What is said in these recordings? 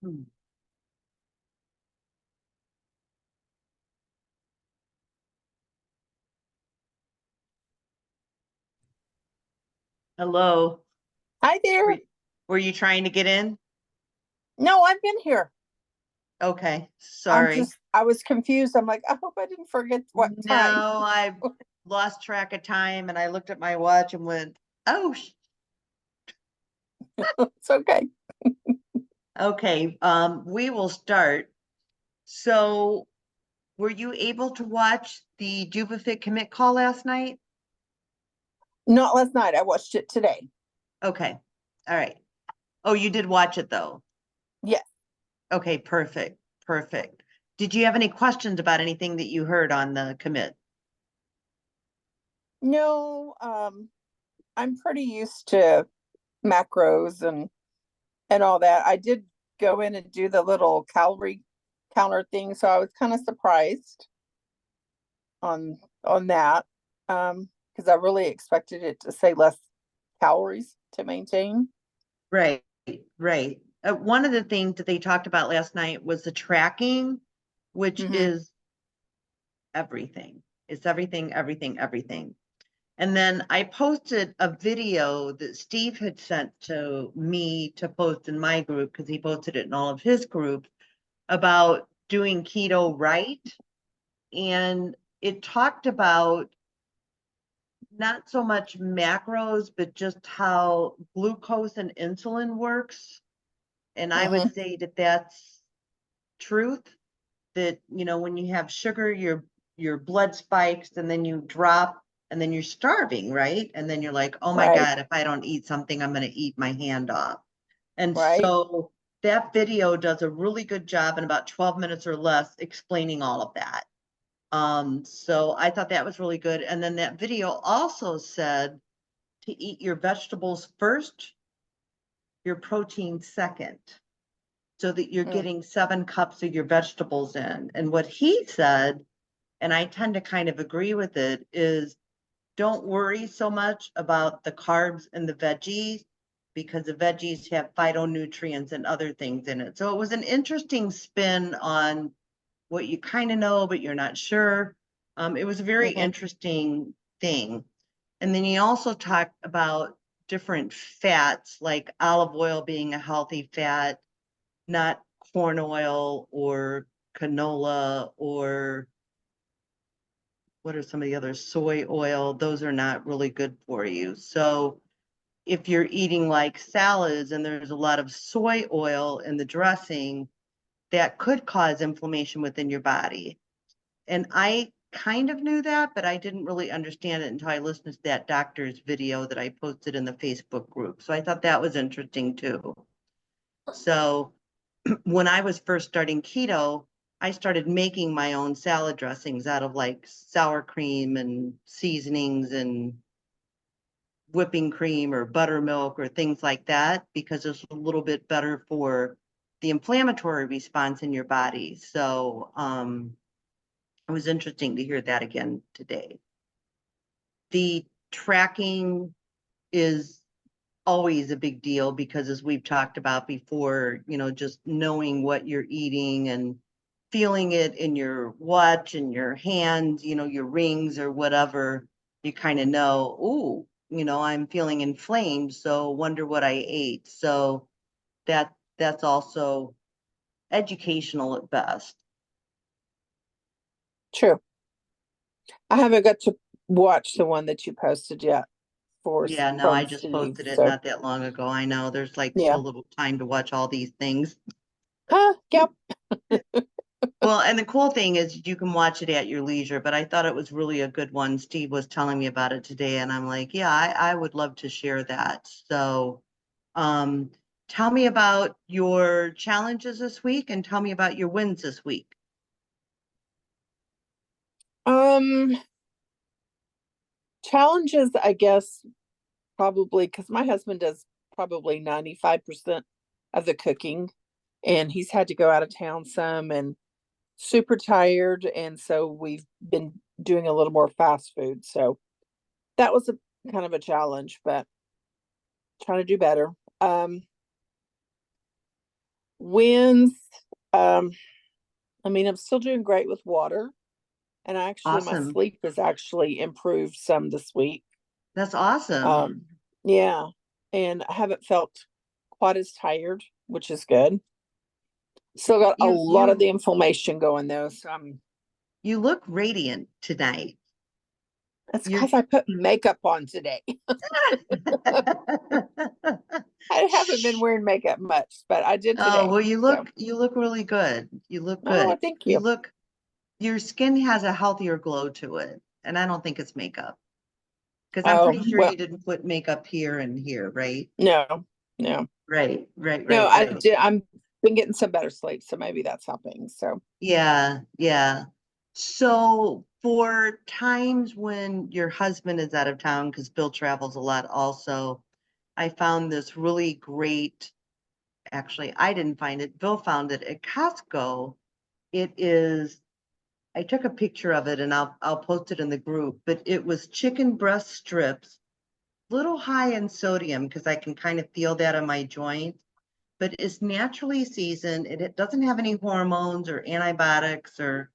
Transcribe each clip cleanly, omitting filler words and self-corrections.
Hmm. Hello. Hi Were, there. were you trying to get in? No, I've been here. Okay, sorry. I was confused. I'm like, I hope I didn't forget what time. No, I lost track of time and I looked at my watch and went, oh, It's okay. okay. We will start. So, were you able to watch the Juvafit commit call last night? Not last night. I watched it today. Okay. All right. Oh, you did watch it though. Yes. Okay, perfect. Perfect. Did you have any questions about anything that you heard on the commit? No, I'm pretty used to macros and all that. I did go in and do the little calorie counter thing, so I was kind of surprised on that. Because I really expected it to say less calories to maintain. Right, right. One of the things that they talked about last night was the tracking, which Hmm. is everything. It's everything, everything, everything. And then I posted a video that Steve had sent to me to post in my group because he posted it in all of his groups about doing keto right. And it talked about not so much macros, but just how glucose and insulin works. And I Hmm. would say that that's truth, that when you have sugar, your blood spikes and then you drop and then you're starving, right? And then you're like, oh my Right. God, if I don't eat something, I'm going to eat my hand off. And Right. so that video does a really good job in about 12 minutes or less explaining all of that. So I thought that was really good. And then that video also said to eat your vegetables first, your protein second, so that you're Mm. getting 7 cups of your vegetables in. And what he said, and I tend to kind of agree with it, is don't worry so much about the carbs and the veggies because the veggies have phytonutrients and other things in it. So it was an interesting spin on what you kind of know, but you're not sure. It was a very Hmm. interesting thing. And then he also talked about different fats, like olive oil being a healthy fat, not corn oil or canola or what are some of the others? Soy oil. Those are not really good for you. So if you're eating like salads and there's a lot of soy oil in the dressing, that could cause inflammation within your body. And I kind of knew that, but I didn't really understand it until I listened to that doctor's video that I posted in the Facebook group. So I thought that was interesting too. So when I was first starting keto, I started making my own salad dressings out of like sour cream and seasonings and whipping cream or buttermilk or things like that because it's a little bit better for the inflammatory response in your body. So it was interesting to hear that again today. The tracking is always a big deal because as we've talked about before, just knowing what you're eating and feeling it in your watch and your hands, your rings or whatever, you kind of know, ooh, I'm feeling inflamed, so wonder what I ate. So that's also educational at best. True. I haven't got to watch the one that you posted yet Yeah, no, I from just Steve. posted it So not that long ago. I know there's like so yeah. little time to watch all these things. Huh, yep. Well, and the cool thing is you can watch it at your leisure, but I thought it was really a good one. Steve was telling me about it today, and I'm like, yeah, I would love to share that. So, um, tell me about your challenges this week and tell me about your wins this week. Um, Challenges, I guess, probably because my husband does probably 95% of the cooking, and he's had to go out of town some and super tired, and so we've been doing a little more fast food. So that was a kind of a challenge, but trying to do better. Um, Wins. Um, I mean, I'm still doing great with water. And actually, my Awesome. sleep has actually improved some this week. That's awesome. Um, yeah. And I haven't felt quite as tired, which is good. Still got a You lot of you the inflammation going though. So you look radiant tonight. that's You're because I put makeup on today. I haven't been Shh. wearing makeup much, but I did Oh, today. well, So, you look really good. You look oh, good. thank You you. look Your skin has a healthier glow to it, and I don't think it's makeup because I'm Oh, pretty sure well, you didn't put makeup here and here, right? no, no, Right, right, no, right, I right. did. I'm been getting some better sleep. So maybe that's helping. So, Yeah, yeah. So for times when your husband is out of town, because Bill travels a lot also, I found this really great, actually, I didn't find it, Bill found it at Costco. It is, I took a picture of it and I'll post it in the group, but it was chicken breast strips, little high in sodium because I can kind of feel that in my joint, but it's naturally seasoned. It doesn't have any hormones or antibiotics or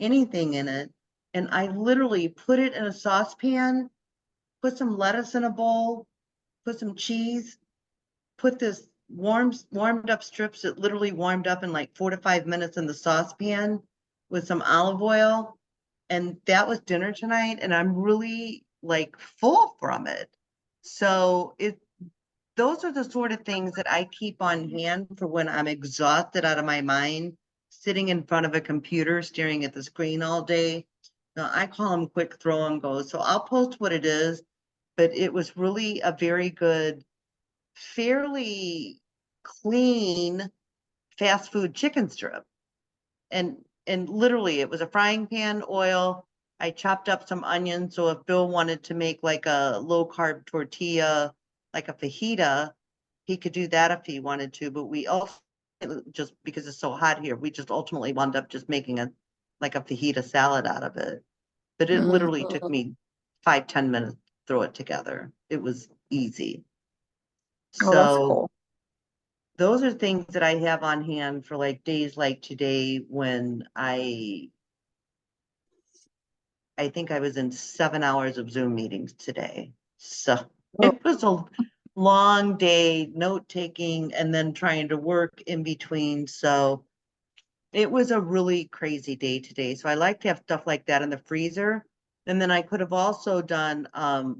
anything in it. And I literally put it in a saucepan, put some lettuce in a bowl, put some cheese, put this warmed up strips that literally warmed up in like 4 to 5 minutes in the saucepan with some olive oil. And that was dinner tonight. And I'm really like full from it. So those are the sort of things that I keep on hand for when I'm exhausted out of my mind, sitting in front of a computer, staring at the screen all day. Now, I call them quick throw and go. So I'll post what it is, but it was really a very good, fairly clean fast food chicken strip. And literally it was a frying pan, oil. I chopped up some onions. So if Bill wanted to make like a low carb tortilla, like a fajita, he could do that if he wanted to. But we also, just because it's so hot here, we just ultimately wound up just making a like a fajita salad out of it. But it mhm. literally took me 5, 10 minutes to throw it together. It was easy. Oh, that's So cool. those are things that I have on hand for like days like today when I think I was in 7 hours of Zoom meetings today. So Oh, it was a long day, note taking, and then trying to work in between. So it was a really crazy day today. So I like to have stuff like that in the freezer. And then I could have also done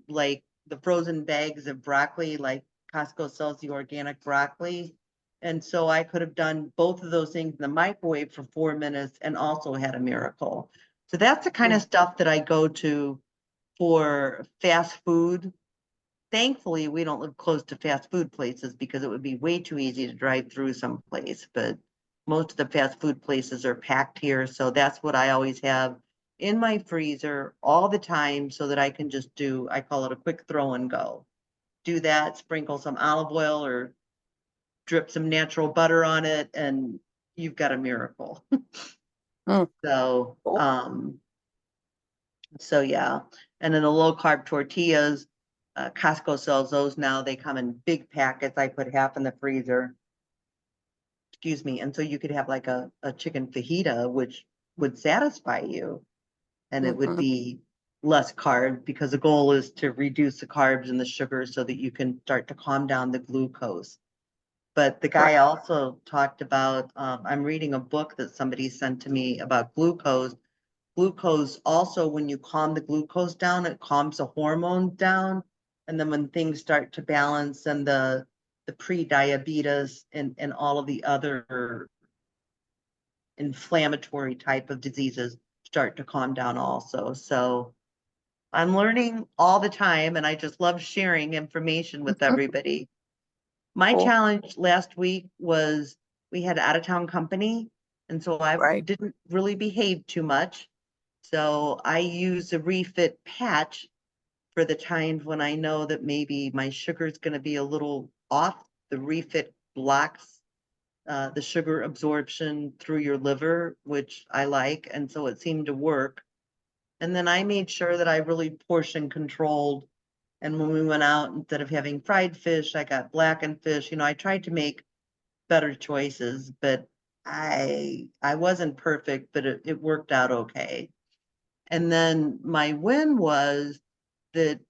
like the frozen bags of broccoli, like Costco sells the organic broccoli. And so I could have done both of those things in the microwave for 4 minutes and also had a miracle. So that's the kind of mm, stuff that I go to for fast food. Thankfully, we don't live close to fast food places because it would be way too easy to drive through someplace. But most of the fast food places are packed here. So that's what I always have in my freezer all the time so that I can just do, I call it a quick throw and go. Do that, sprinkle some olive oil or drip some natural butter on it, and you've got a miracle. mm, So, cool. so yeah. And then the low carb tortillas, Costco sells those now. They come in big packets. I put half in the freezer. Excuse me. And so you could have like a chicken fajita, which would satisfy you. And it would Mhm. be less carb because the goal is to reduce the carbs and the sugar so that you can start to calm down the glucose. But the Right. guy also talked about, I'm reading a book that somebody sent to me about glucose. Glucose also, when you calm the glucose down, it calms the hormones down. And then when things start to balance and the pre-diabetes and all of the other inflammatory type of diseases start to calm down also. So I'm learning all the time and I just love sharing information with Mhm. everybody. My Cool. challenge last week was we had out of town company, and so I Right. didn't really behave too much. So I use a refit patch for the times when I know that maybe my sugar is going to be a little off. The refit blocks the sugar absorption through your liver, which I like, and so it seemed to work. And then I made sure that I really portion controlled. And when we went out, instead of having fried fish, I got blackened fish. You know, I tried to make better choices, but I wasn't perfect, but it worked out okay. And then my win was that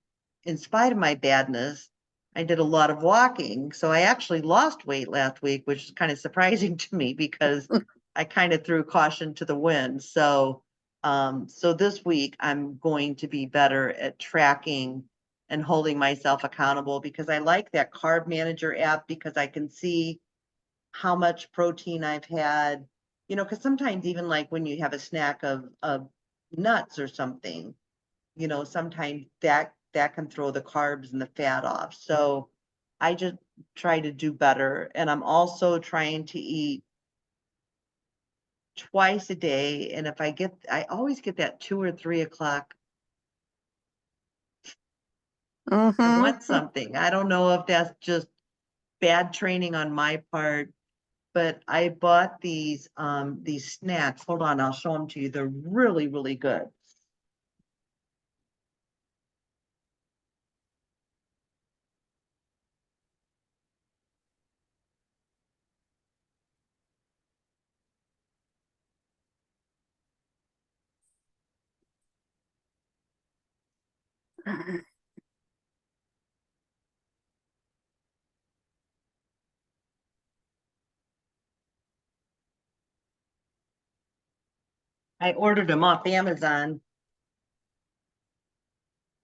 in spite of my badness, I did a lot of walking. So I actually lost weight last week, which is kind of surprising to me because I kind of threw caution to the wind. So this week I'm going to be better at tracking and holding myself accountable because I like that Carb Manager app because I can see how much protein I've had, because sometimes even like when you have a snack of nuts or something, sometimes that can throw the carbs and the fat off. So I just try to do better. And I'm also trying to eat twice a day. And if I always get that 2 or 3 o'clock. I Mm-hmm. want something. I don't know if that's just bad training on my part, but I bought these snacks. Hold on, I'll show them to you. They're really, really good. I ordered them off Amazon,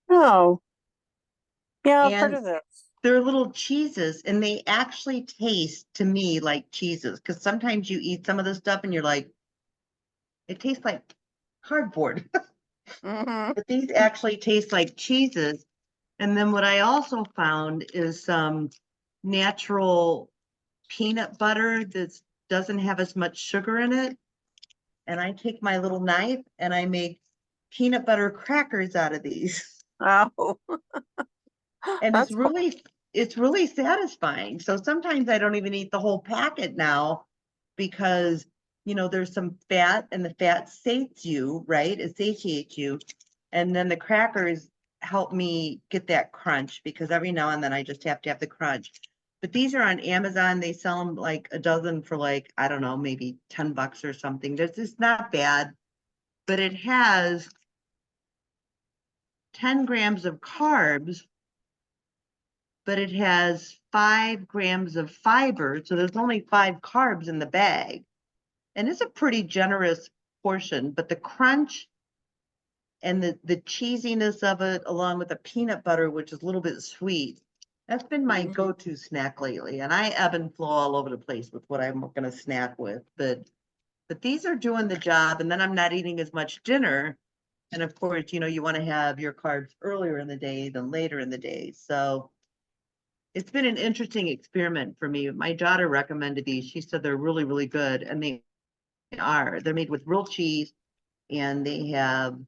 Oh, yeah, I've heard and of this. they're little cheeses, and they actually taste to me like cheeses. Because sometimes you eat some of the stuff and you're like, it tastes like cardboard. Mm-hmm. But these actually taste like cheeses. And then what I also found is some natural peanut butter that doesn't have as much sugar in it. And I take my little knife and I make peanut butter crackers out of these. Oh, And that's cool. it's really satisfying. So sometimes I don't even eat the whole packet now because there's some fat and the fat sates you, right? It satiates you. And then the crackers help me get that crunch because every now and then I just have to have the crunch. But these are on Amazon. They sell them like a dozen for like, I don't know, maybe $10 or something. This is not bad, but it has 10 grams of carbs, but it has 5 grams of fiber. So there's only 5 carbs in the bag. And it's a pretty generous portion, but the crunch and the cheesiness of it, along with the peanut butter, which is a little bit sweet, that's been my Mhm. go-to snack lately. And I ebb and flow all over the place with what I'm going to snack with. But these are doing the job. And then I'm not eating as much dinner. And of course, you want to have your carbs earlier in the day than later in the day. So it's been an interesting experiment for me. My daughter recommended these. She said they're really, really good. And they are. They're made with real cheese and they have,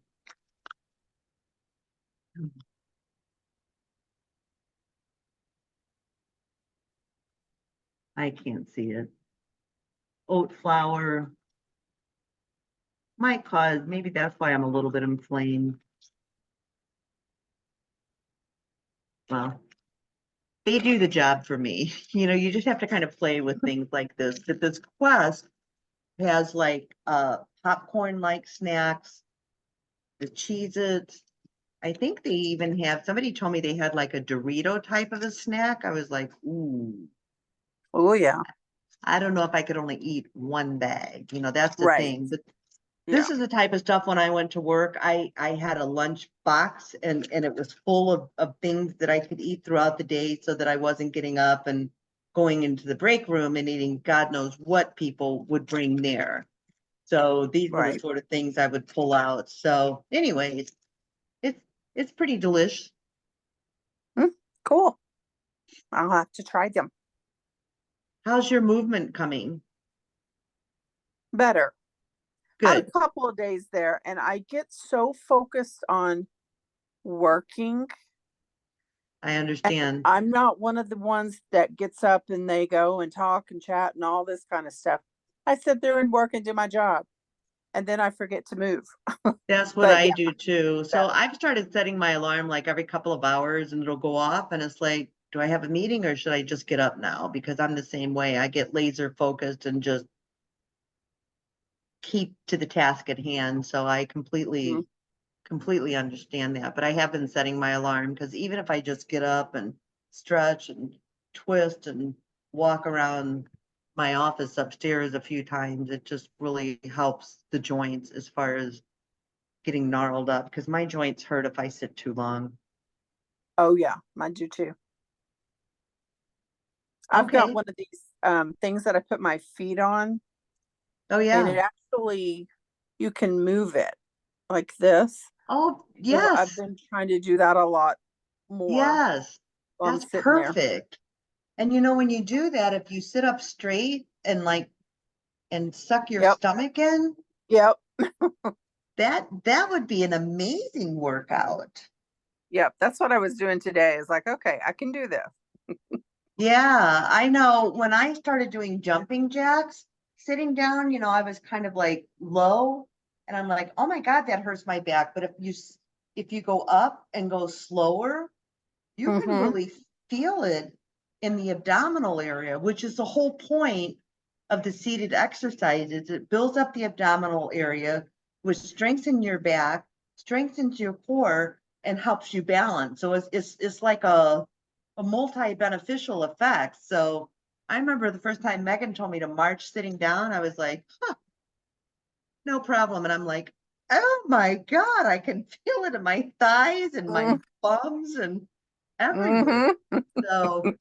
I can't see it, oat flour. Might cause, maybe that's why I'm a little bit inflamed. Well, they do the job for me. You just have to kind of play with things like this. But this Quest has like popcorn like snacks, the Cheez-Its. I think they even have, somebody told me they had like a Dorito type of a snack. I was like, ooh, Oh, yeah. I don't know if I could only eat one bag. That's the Right. thing. But Yeah. this is the type of stuff when I went to work, I had a lunch box and it was full of things that I could eat throughout the day so that I wasn't getting up and going into the break room and eating God knows what people would bring there. So these were the Right. sort of things I would pull out. So anyways, it's it's pretty delicious. Mm, cool. I'll have to try them. How's your movement coming? Better. I had Good. a couple of days there, and I get so focused on working. I And understand. I'm not one of the ones that gets up and they go and talk and chat and all this kind of stuff. I sit there and work and do my job, and then I forget to move. That's what But I yeah, do too. So better. I've started setting my alarm like every couple of hours and it'll go off and it's like do I have a meeting or should I just get up now? Because I'm the same way. I get laser focused and just keep to the task at hand. So I Mhm. completely understand that. But I have been setting my alarm because even if I just get up and stretch and twist and walk around my office upstairs a few times, it just really helps the joints as far as getting gnarled up because my joints hurt if I sit too long. Oh yeah, mine do too. I've got Okay. one of these things that I put my feet on, Oh, and yeah. it actually, you can move it like this. Oh, So I've yes. been trying to do that a lot more Yes. while I'm That's sitting there. perfect. And when you do that, if you sit up straight and and suck your Yep. stomach in, Yep. that would be an amazing workout. Yep. That's what I was doing today. Is like, okay, I can do this. Yeah, I know when I started doing jumping jacks, sitting down, I was kind of like low and I'm like, "Oh my God, that hurts my back." But if you go up and go slower, you can Mm-hmm. really feel it in the abdominal area, which is the whole point of the seated exercises. It builds up the abdominal area, which strengthens your back, strengthens your core, and helps you balance. So it's like a multi-beneficial effect. So I remember the first time Megan told me to march sitting down, I was like, huh, no problem. And I'm like, oh my God, I can feel it in my thighs and my bums and everywhere. Mm-hmm. So,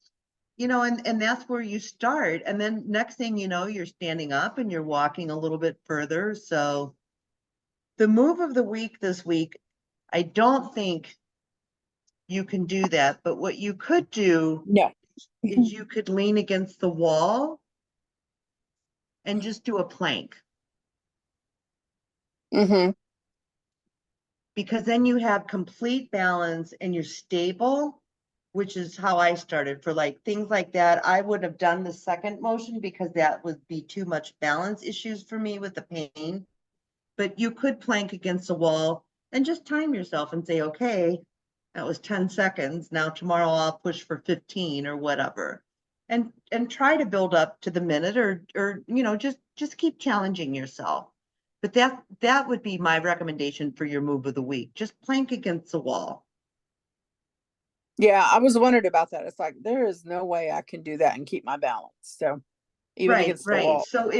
and that's where you start. And then next thing you know, you're standing up and you're walking a little bit further. So the move of the week this week, I don't think you can do that. But what you could do No. is you could lean against the wall and just do a plank Mm-hmm. because then you have complete balance and you're stable, which is how I started for like things like that. I would have done the second motion because that would be too much balance issues for me with the pain. But you could plank against the wall and just time yourself and say, okay, that was 10 seconds. Now tomorrow I'll push for 15 or whatever. And try to build up to the minute or just keep challenging yourself. But that would be my recommendation for your move of the week. Just plank against the wall. Yeah, I was wondering about that. It's like there is no way I can do that and keep my balance. So even Right, against the right. wall. So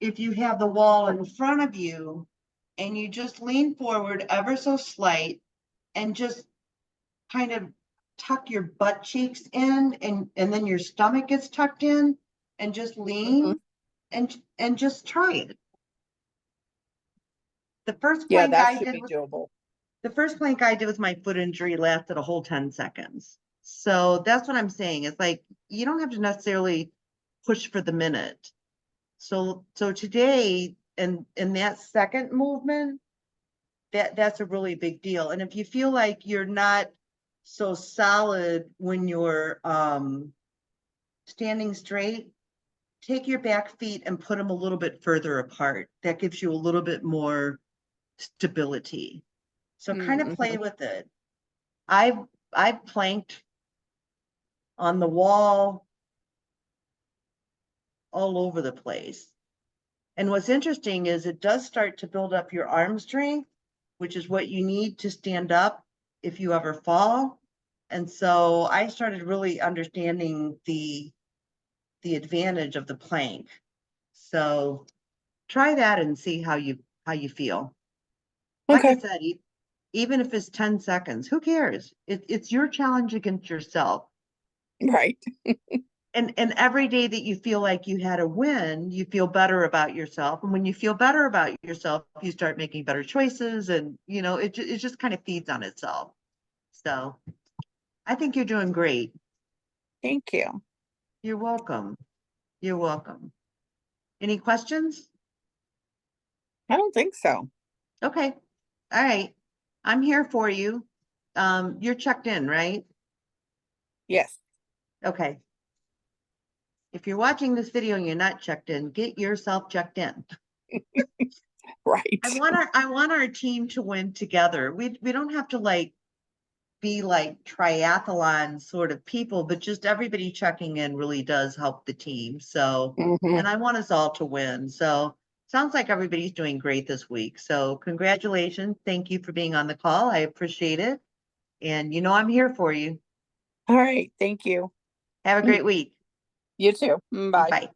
if you have the wall in front of you and you just lean forward ever so slight and just kind of tuck your butt cheeks in and then your stomach gets tucked in and just Hmm. lean and just try it. The first Yeah, plank that I should did be doable. the first plank I did with my foot injury lasted a whole 10 seconds. So that's what I'm saying. It's like you don't have to necessarily push for the minute. So today in that second movement, that's a really big deal. And if you feel like you're not so solid when you're standing straight, take your back feet and put them a little bit further apart. That gives you a little bit more stability. So kind of Mm-hmm. play with it. I've I've planked on the wall all over the place. And what's interesting is it does start to build up your arm strength, which is what you need to stand up if you ever fall. And so I started really understanding the advantage of the plank. So try that and see how you feel. Like I Okay. said, even if it's 10 seconds, who cares? It's your challenge against yourself. Right. And every day that you feel like you had a win, you feel better about yourself. And when you feel better about yourself, you start making better choices and it just kind of feeds on itself. So I think you're doing great. Thank you. You're welcome. You're welcome. Any questions? I don't think so. Okay. All right. I'm here for you. You're checked in, right? Yes. Okay. If you're watching this video and you're not checked in, get yourself checked in. Right. I want our team to win together. We don't have to like be like triathlon sort of people, but just everybody checking in really does help the team. So, Mhm. and I want us all to win. So sounds like everybody's doing great this week. So congratulations. Thank you for being on the call. I appreciate it. And you know, I'm here for you. All right. Thank you. Have a great week. You too. Bye. Bye.